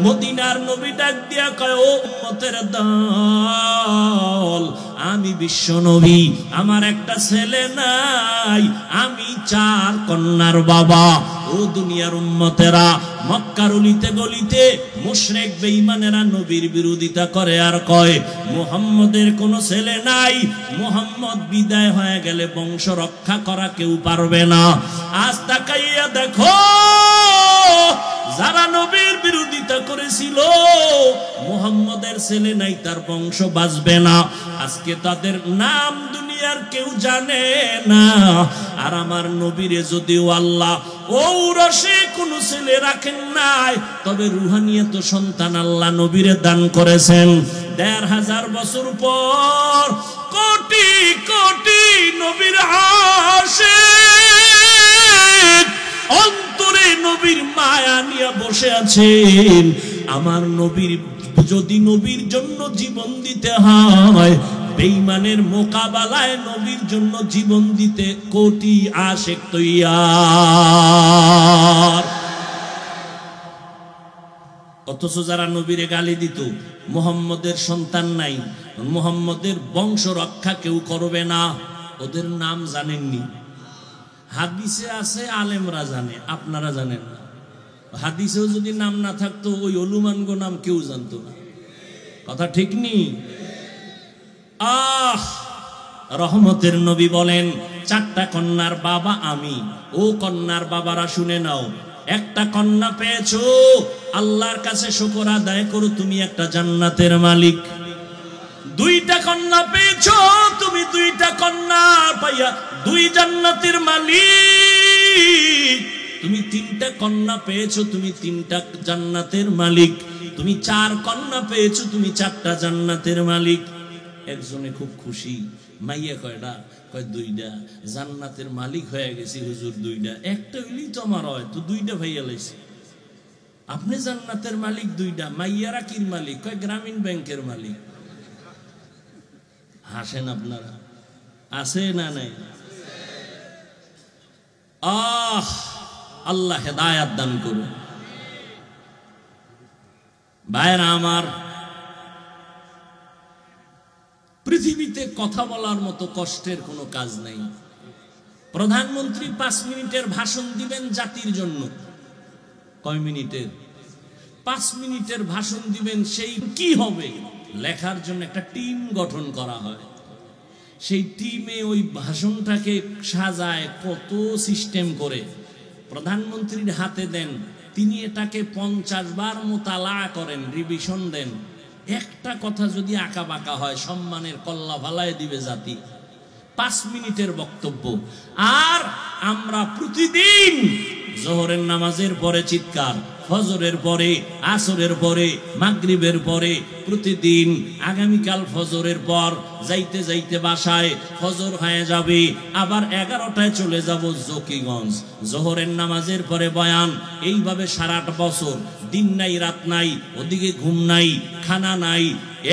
মদিনার নবী ডাক দিয়া কয়, ও উম্মতের দল, আমি বিশ্ব নবী, আমার একটা ছেলে নাই, আমি 4 কন্যার বাবা। ও দুনিয়ার উম্মতেরা, মক্কার অলিতে গলিতে মুশরিক বেঈমানেরা নবীর বিরোধিতা করে আর কয় মুহাম্মদের কোনো ছেলে নাই, মুহাম্মদ বিদায় হয়ে গেলে বংশ রক্ষা করা কেউ পারবে না। আজ তাকাইয়া দেখো, যারা নবীর বিরোধিতা করেছিল, মুহাম্মদের ছেলে নাই, তার বংশ বাঁচবে না, আজকে তাদের নাম দুনিয়ার কেউ জানে না। আর আমার নবীরে যদিও আল্লাহ ঔরসে কোনো ছেলে রাখেন নাই, তবে রুহানিয়ত সন্তান আল্লাহ নবীরে দান করেছেন। ১৫০০ বছর পর কোটি কোটি নবীর আশিক অন্তরে নবীর মায়া নিয়ে বসে আছেন। আমার নবীর, যদি নবীর জন্য জীবন দিতে হয়, বেঈমানের মোকাবেলায় নবীর জন্য জীবন দিতে কোটি আশিক তৈয়ার। অথচ যারা নবীরে গালি দিত, মুহাম্মদের সন্তান নাই, মুহাম্মদের বংশ রক্ষা কেউ করবে না, ওদের নাম জানেননি? হাদিসে আছে, আলেমরা জানে, আপনারা জানেন না। হাদিসেও যদি নাম না থাকতো, ওই অলুমানগো নাম কেউ জানতো না। কথা ঠিক নি? রহমতের নবী বলেন, 4টা কন্যার বাবা আমি। ও কন্যার বাবারা শুনে নাও, একটা কন্যা পেয়েছো, আল্লাহর কাছে শুকর আদায় করো, তুমি একটা জান্নাতের মালিক। 2টা কন্যা পেয়েছো, তুমি 2টা কন্যা পাইয়া 2 জান্নাতের মালিক। তুমি 3টা কন্যা পেয়েছো, তুমি 3টা জান্নাতের মালিক। তুমি 4 কন্যা পেয়েছো, তুমি 4টা জান্নাতের মালিক। একজনে খুব খুশি, মাইয়া কয়টা? কয় 2টা। জান্নাতের মালিক হয়ে গেছি হুজুর 2টা, একটা হইলেই তো আমার হয়, তো 2টা ভাইয়া লাইছি। আপনি জান্নাতের মালিক 2টা, মাইয়ারা কির মালিক? কয় গ্রামীণ ব্যাংকের মালিক। হাসেন আপনারা, আছে না নাই? আল্লাহ হেদায়াত দান করুন। ভাইরা আমার, পৃথিবীতে কথা বলার মতো কষ্টের কোনো কাজ নাই। প্রধানমন্ত্রী 5 মিনিটের ভাষণ দিবেন জাতির জন্য। কয় মিনিটের? 5 মিনিটের ভাষণ দিবেন। সেই কি হবে? লেখার জন্য একটা টিম গঠন করা হয়। সেই টিমে ওই ভাষণটাকে সাজায়, কত সিস্টেম করে প্রধানমন্ত্রীর হাতে দেন। তিনি এটাকে 50 বার মোতালা করেন, রিভিশন দেন। একটা কথা যদি আঁকা বাঁকা হয়, সম্মানের কল্লা ভালায় দিবে জাতি। 5 মিনিটের বক্তব্য। আর আমরা প্রতিদিন জোহরের নামাজের পরে চিৎকার, ফজরের পরে, আসরের পরে, মাগরিবের পরে, প্রতিদিন। আগামীকাল ফজরের পর যাইতে যাইতে বাসায় ফজর হয়ে যাবে, আবার 11টায় চলে যাব জকিগঞ্জ, জোহরের নামাজের পরে বয়ান। এইভাবে সারাটা বছর, দিন নাই রাত নাই, ওদিকে ঘুম নাই, খানা নাই,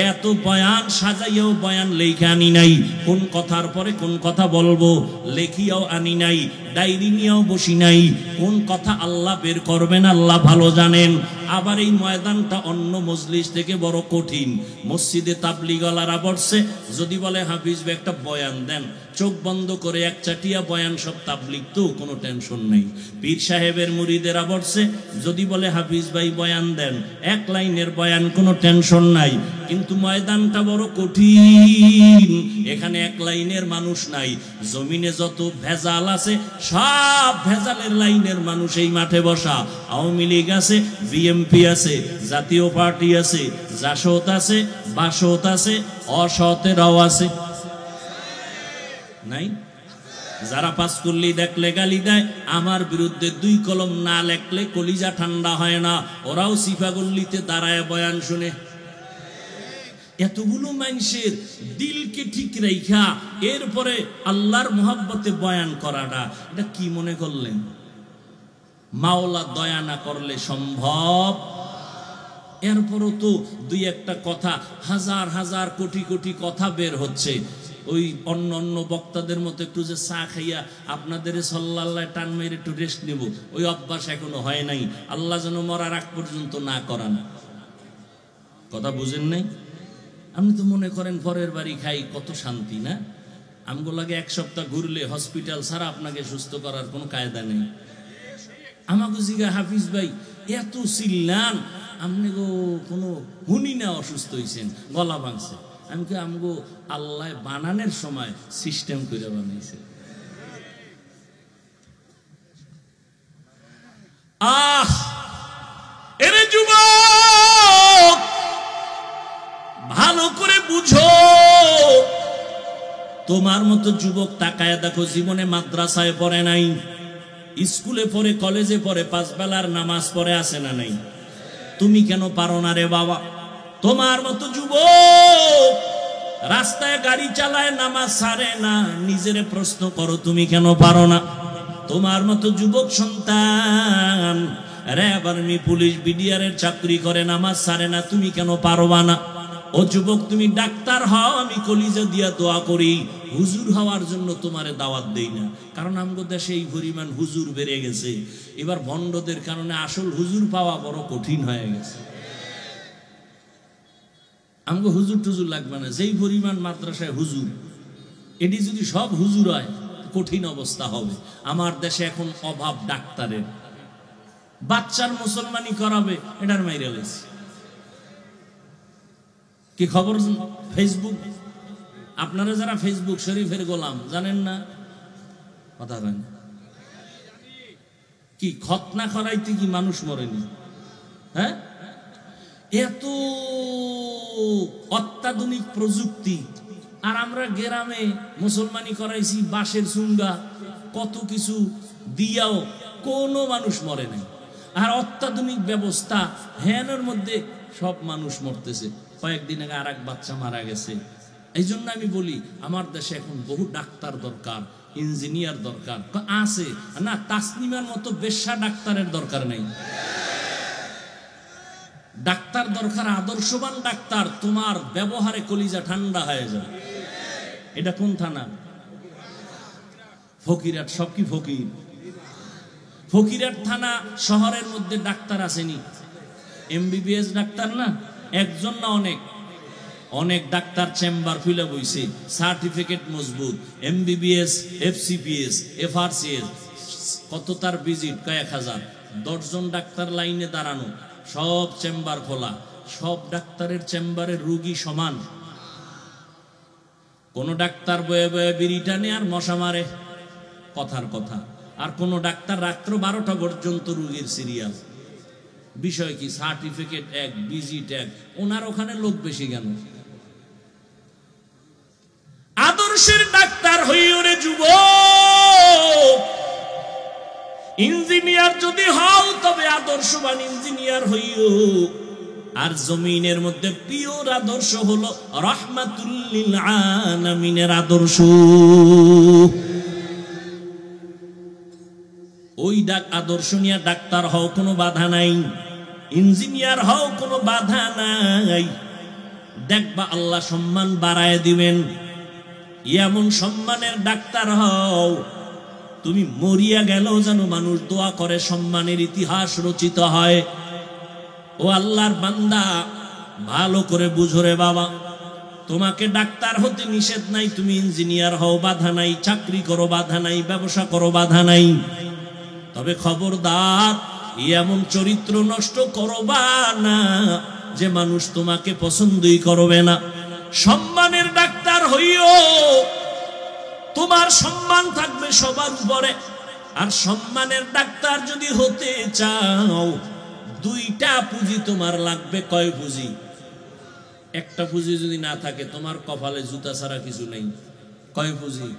এত বয়ান সাজাইয়াও বয়ান লেখা আনি নাই। কোন কথার পরে কোন কথা বলবো লেখিয়াও আনি নাই, ডায়েরি নিয়েও বসি নাই। কোন কথা আল্লাহ বের করবেন আল্লাহ ভালো জানেন। আবার এই ময়দানটা অন্য মজলিস থেকে বড় কঠিন। মসজিদে তাবলিগওয়ালারা বসছে, যদি বলে হাফিজ ভাই একটা বয়ান দেন, চোখ বন্ধ করে একচাটিয়া বয়ান, সব তাবলিগ তো, কোনো টেনশন নেই। পীর সাহেবের মুরিদেরা বসছে, যদি বলে হাফিজ ভাই বয়ান দেন, 1 লাইনের বয়ান, কোনো টেনশন নাই। কিন্তু ময়দানটা বড় কঠিন, এখানে 1 লাইনের মানুষ নাই। জমিনে যত ভেজাল আছে, সব ভেজালের লাইনের মানুষ এই মাঠে বসা। আওয়ামী লীগ আছে, বিএমপি আছে, জাতীয় পার্টি আছে, জাসদ আছে, বাসদ আছে, অসতেরাও আছে, নাই? যারা পাস করলেই দেখলে গালি দেয়, আমার বিরুদ্ধে 2 কলম না লেখলে কলিজা ঠান্ডা হয় না, ওরাও সিফাগল্লিতে দাঁড়ায় বয়ান শুনে। এতগুলো মানুষের দিলকে ঠিক রাইখা এরপরে আল্লাহর মোহাব্বতে বয়ান করাটা, এটা কি মনে করলেন? মাওলা দয়া না করলে সম্ভব? এরপরও তো 2-1টা কথা, হাজার হাজার কোটি কোটি কথা বের হচ্ছে। ওই অন্য অন্য বক্তাদের মতো একটু যে চা খাইয়া আপনাদের সাল্লাল্লাহ টান মেরে একটু রেস্ট নেব, ওই অভ্যাস এখনো হয় নাই। আল্লাহ যেন মরার আগ পর্যন্ত না করান। কথা বুঝেন নাই? আপনি তো মনে করেন পরের বাড়ি খাই, কত শান্তি না? আমগো লাগে এক সপ্তাহ ঘুরলে হসপিটাল ছাড়া আপনাকে সুস্থ করার কোনো কায়দা নেই। আমাকে জিগা হাফিজ ভাই এত চিল্লান, আপনি গো কোনো হুনি না অসুস্থ হয়েছেন, গলা ভাঙছে। আমি কি আমগো আল্লাহ বানানোর সময় সিস্টেম করে বানাইছে। এরে যুবক, ভালো করে বুঝো, তোমার মতো যুবক তাকায় দেখো, জীবনে মাদ্রাসায় পড়ে নাই, স্কুলে পড়ে, কলেজে পড়ে, 5 বেলার নামাজ পড়ে, আছে না নাই? তুমি কেন পারো না রে বাবা? তোমার মতো যুবক রাস্তায় গাড়ি চালায়, নামাজ ছাড়ে না, নিজেরে প্রশ্ন করো তুমি কেন পারো না? তোমার মতো যুবক সন্তান র্যাব, আর্মি, পুলিশ, বিডিআরের চাকরি করে, নামাজ ছাড়ে না, তুমি কেন পারবা না? ও যুবক, তুমি ডাক্তার হও, আমি কলিজা দিয়া দোয়া করি। হুজুর হওয়ার জন্য তোমারে দাওয়াত দেই না, কারণ আমগো দেশে এই পরিমাণ হুজুর বেড়ে গেছে, এবার ভণ্ডদের কারণে আসল হুজুর পাওয়া বড় কঠিন হয়ে গেছে। আমগো হুজুর টুজুর লাগবে না, যেই পরিমাণ মাদ্রাসায় হুজুর, এটি যদি সব হুজুর হয় কঠিন অবস্থা হবে। আমার দেশে এখন অভাব ডাক্তারের। বাচ্চার মুসলমানি করাবে, এটার মাইরা লেছে। কি খবর? ফেসবুক, আপনারা যারা ফেসবুক শরীফের গোলাম জানেন না? কথা বলেন কি খতনা করাইতে কি মানুষ মরেনি? হ্যাঁ, এত অত্যাধুনিক প্রযুক্তি, আর আমরা গ্রামে মুসলমানি করাইছি বাঁশের চুঙ্গা, কত কিছু দিয়াও কোনো মানুষ মরে নাই। আর অত্যাধুনিক ব্যবস্থা, হ্যানের মধ্যে সব মানুষ মরতেছে। কয়েকদিন আগে আর এক বাচ্চা মারা গেছে। এই জন্য আমি বলি, আমার দেশে এখন বহু ডাক্তার দরকার, ইঞ্জিনিয়ার দরকার আছে না? তাসনিমার মতো বেশ্যা ডাক্তারের দরকার নেই। ডাক্তার দরকার আদর্শবান ডাক্তার, তোমার ব্যবহারে কলিজা ঠান্ডা হয়ে যাবে। এটা কোন থানা? ফকিরহাট। সব কি ফকির? ফকিরহাট থানা শহরের মধ্যে ডাক্তার আসেনি? এমবিবিএস ডাক্তার না, একজন না অনেক, অনেক ডাক্তার চেম্বার খুলে বইছে, সার্টিফিকেট মজবুত, এমবিবিএস, এফসিপিএস, এফআরসিএস, কত তার ভিজিট, কয়েক হাজার, 10 জন ডাক্তার লাইনে দাঁড়ানো, সব চেম্বার খোলা। সব ডাক্তারের চেম্বারের রুগী সমান? কোন ডাক্তার বয়ে বয়ে বিড়ি টানে আর মশা মারে, কথার কথা। আর কোন ডাক্তার রাত্র 12টা পর্যন্ত রুগীর সিরিয়াল। বিষয় কি? সার্টিফিকেট এক, ভিজিট এক। ওনার ওখানে লোক বেশি কেন? আদর্শের ডাক্তার হইও রে যুবক। ইঞ্জিনিয়ার যদি হও তবে আদর্শবান ইঞ্জিনিয়ার হইও। আর জমিনের মধ্যে পিওর আদর্শ হলো রাহমাতুল লিল আলামিনের আদর্শ। ওই আদর্শ নিয়ে ডাক্তার হও, কোনো বাধা নাই। ইঞ্জিনিয়ার হও, কোনো বাধা নাই। দেখবা আল্লাহ সম্মান বাড়ায় দিবেন। এমন সম্মানের ডাক্তার হও, তুমি মরিয়া গেলেও যেন মানুষ দোয়া করে, সম্মানের ইতিহাস রচিত হয়। ও আল্লাহর বান্দা, ভালো করে বুঝো রে বাবা, তোমাকে ডাক্তার হতে নিষেধ নাই, তুমি ইঞ্জিনিয়ার হও, বাধা নাই। চাকরি করো, বাধা নাই। ব্যবসা করো, বাধা নাই। তবে খবরদার, এমন চরিত্র নষ্ট করবা না যে মানুষ তোমাকে পছন্দই করবে না। সম্মানের ডাক্তার হইও, তোমার সম্মান থাকবে সবার উপরে। আর সম্মানের ডাক্তার যদি হতে চাও, 2টা পুঁজি তোমার লাগবে। কয় পুঁজি? একটা পুঁজি যদি না থাকে, তোমার কপালে জুতা ছাড়া কিছু নেই। কয় পুঁজি?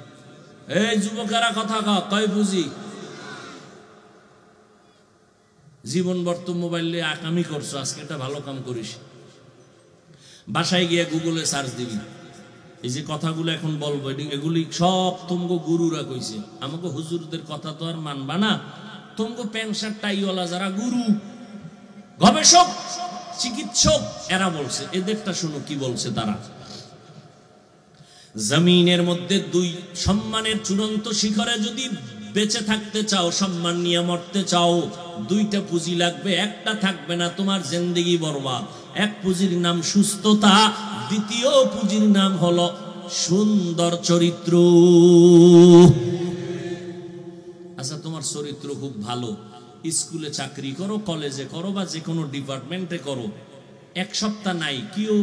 এই যুবকেরা কথা কও, কয় পুঁজি? জীবন বর্ত মোবাইলে আকামি করছো, আজকে একটা ভালো কাম করিস, বাসায় গিয়ে গুগলে সার্চ দিবি। এই যে কথাগুলো এখন বলবো, এগুলি সব তোমগো গুরুরা কইছে। আমাকে হুজুরদের কথা তো আর মানবা না। তোমগো প্যান্ট শার্ট টাইওয়ালা যারা গুরু, গবেষক, চিকিৎসক, এরা বলছে। এদেরটা শোনো কি বলছে তারা। জমিনের মধ্যে দুই সম্মানের চূড়ান্ত শিখরে যদি বেঁচে থাকতে চাও, সম্মান নিয়ে মরতে চাও, দুইটা পুঁজি লাগবে, একটা থাকবে না তোমার জিন্দেগি বরবাদ। এক পুঁজির নাম সুস্থতা, দ্বিতীয় পুঁজির নাম হলো সুন্দর চরিত্র। আচ্ছা, তোমার চরিত্র খুব ভালো, স্কুলে চাকরি করো, কলেজে করো, বা যে কোনো ডিপার্টমেন্টে করো, এক সপ্তাহ নাই, কেউ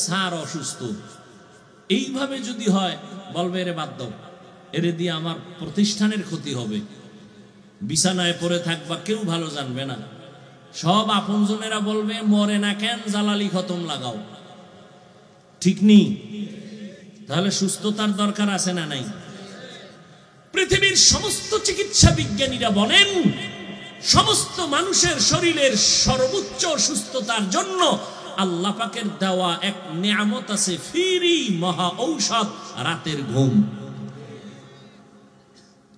স্যার অসুস্থ, এইভাবে যদি হয় বলবে এরে বাদ দাও, এরে দিয়ে আমার প্রতিষ্ঠানের ক্ষতি হবে, বিছানায় পড়ে থাকবা, কেউ ভালো জানবে না, সব আপনজনেরা বলবে মরে না কেন, জালালি খতম লাগাও। ঠিক নেই? তাহলে সুস্থতার দরকার আছে না নাই? পৃথিবীর সমস্ত চিকিৎসা বিজ্ঞানীরা বলেন সমস্ত মানুষের শরীরের সর্বোচ্চ সুস্থতার জন্য আল্লাহ পাকের দেওয়া এক নিয়ামত আছে, ফ্রি মহা ঔষধ, রাতের ঘুম।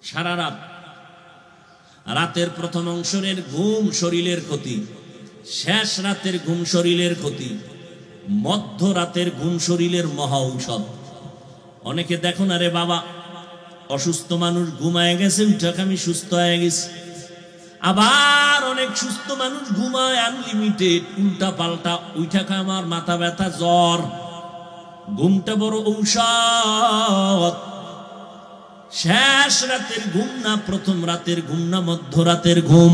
সারা রাত, রাতের প্রথম অংশের ঘুম শরীরের ক্ষতি, শেষ রাতের ঘুম শরীরের ক্ষতি, মধ্য রাতের ঘুম শরীরের মহা ঔষধ। অনেকে দেখো না রে বাবা, অসুস্থ মানুষ ঘুমায় গেছে, উঠাক আমি সুস্থ হয়ে গেছি। আবার অনেক সুস্থ মানুষ ঘুমায় আনলিমিটেড, উল্টা পাল্টা, উঠাক আমার মাথা ব্যথা, জ্বর। ঘুমটা বড় ঔষধ। শেষ রাতের ঘুম না প্রথম রাতের ঘুম না মধ্য রাতের ঘুম,